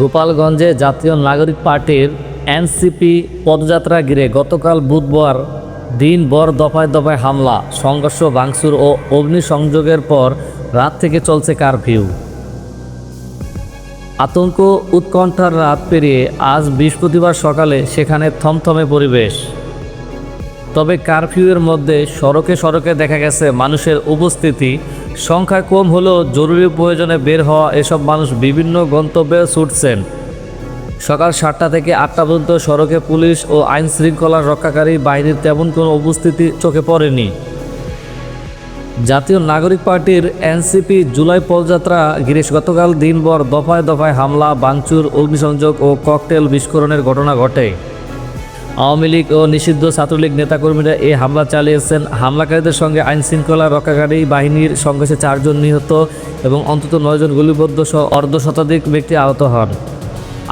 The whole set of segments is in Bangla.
গোপালগঞ্জে জাতীয় নাগরিক পার্টির এনসিপি পদযাত্রা ঘিরে গতকাল বুধবার দিনভর দফায় দফায় হামলা, সংঘর্ষ, ভাঙচুর ও অগ্নিসংযোগের পর রাত থেকে চলছে কারফিউ। আতঙ্ক উৎকণ্ঠার রাত পেরিয়ে আজ বৃহস্পতিবার সকালে সেখানে থমথমে পরিবেশ। তবে কারফিউয়ের মধ্যে সড়কে সড়কে দেখা গেছে মানুষের উপস্থিতি। সংখ্যায় কম হলেও জরুরি প্রয়োজনে বের হওয়া এসব মানুষ বিভিন্ন গন্তব্যে ছুটছেন। সকাল 7টা থেকে 8টা পর্যন্ত সড়কে পুলিশ ও আইন শৃঙ্খলা রক্ষাকারী বাহিনীর তেমন কোনো উপস্থিতি চোখে পড়েনি। জাতীয় নাগরিক পার্টির এনসিপি জুলাই পদযাত্রা ঘিরে গতকাল দিনভর দফায় দফায় হামলা, ভাঙচুর, অগ্নিসংযোগ ও ককটেল বিস্ফোরণের ঘটনা ঘটে। আওয়ামী লীগ ও নিষিদ্ধ ছাত্রলীগ নেতাকর্মীরা এই হামলা চালিয়েছেন। হামলাকারীদের সঙ্গে আইন শৃঙ্খলা রক্ষাকারী বাহিনীর সংঘর্ষে 4 জন নিহত এবং অন্তত 9 জন গুলিবিদ্ধ সহ অর্ধশতাধিক ব্যক্তি আহত হন।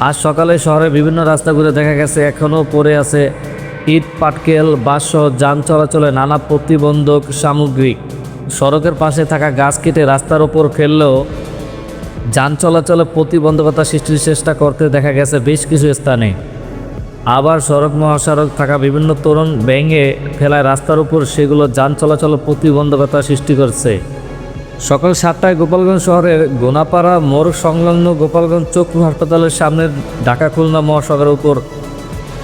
আজ সকালে শহরের বিভিন্ন রাস্তা ঘুরে দেখা গেছে এখনও পড়ে আছে ইট, পাটকেল, বাঁশসহ যান চলাচলে নানা প্রতিবন্ধক সামগ্রী। সড়কের পাশে থাকা গাছ কেটে রাস্তার ওপর ফেললেও যান চলাচলে প্রতিবন্ধকতা সৃষ্টির চেষ্টা করতে দেখা গেছে বেশ কিছু স্থানে। আবার সড়ক মহাসড়ক থাকা বিভিন্ন তোরণ ভেঙে ফেলায় রাস্তার উপর সেগুলো যান চলাচলে প্রতিবন্ধকতা সৃষ্টি করছে। সকাল 7টায় গোপালগঞ্জ শহরের গোনাপাড়া মোড় সংলগ্ন গোপালগঞ্জ চক্ষু হাসপাতালের সামনে ঢাকা খুলনা মহাসড়কের উপর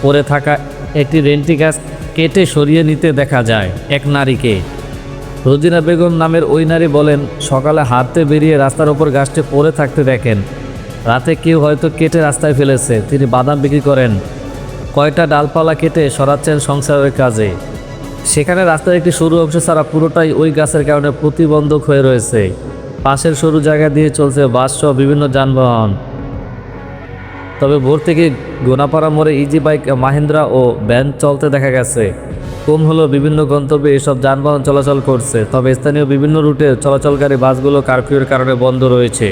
পড়ে থাকা একটি রেন্টি গাছ কেটে সরিয়ে নিতে দেখা যায় এক নারীকে। রোজিনা বেগম নামের ওই নারী বলেন, সকালে হাঁটতে বেরিয়ে রাস্তার ওপর গাছটি পড়ে থাকতে দেখেন। রাতে কেউ হয়তো কেটে রাস্তায় ফেলেছে। তিনি বাদাম বিক্রি করেন, কয়টা ডালপালা কেটে সরাচ্ছেন সংসারের কাজে। সেখানে রাস্তার একটি সরু অংশ ছাড়া পুরোটাই ওই গাছের কারণে প্রতিবন্ধক হয়ে রয়েছে। পাশের সরু জায়গা দিয়ে চলছে বাসসহ বিভিন্ন যানবাহন। তবে ভোর থেকে গোনাপাড়া মোড়ে ইজি বাইক, মাহিন্দ্রা ও ভ্যান চলতে দেখা গেছে। কম হলেও বিভিন্ন গন্তব্যে এসব যানবাহন চলাচল করছে। তবে স্থানীয় বিভিন্ন রুটে চলাচলকারী বাসগুলো কারফিউর কারণে বন্ধ রয়েছে।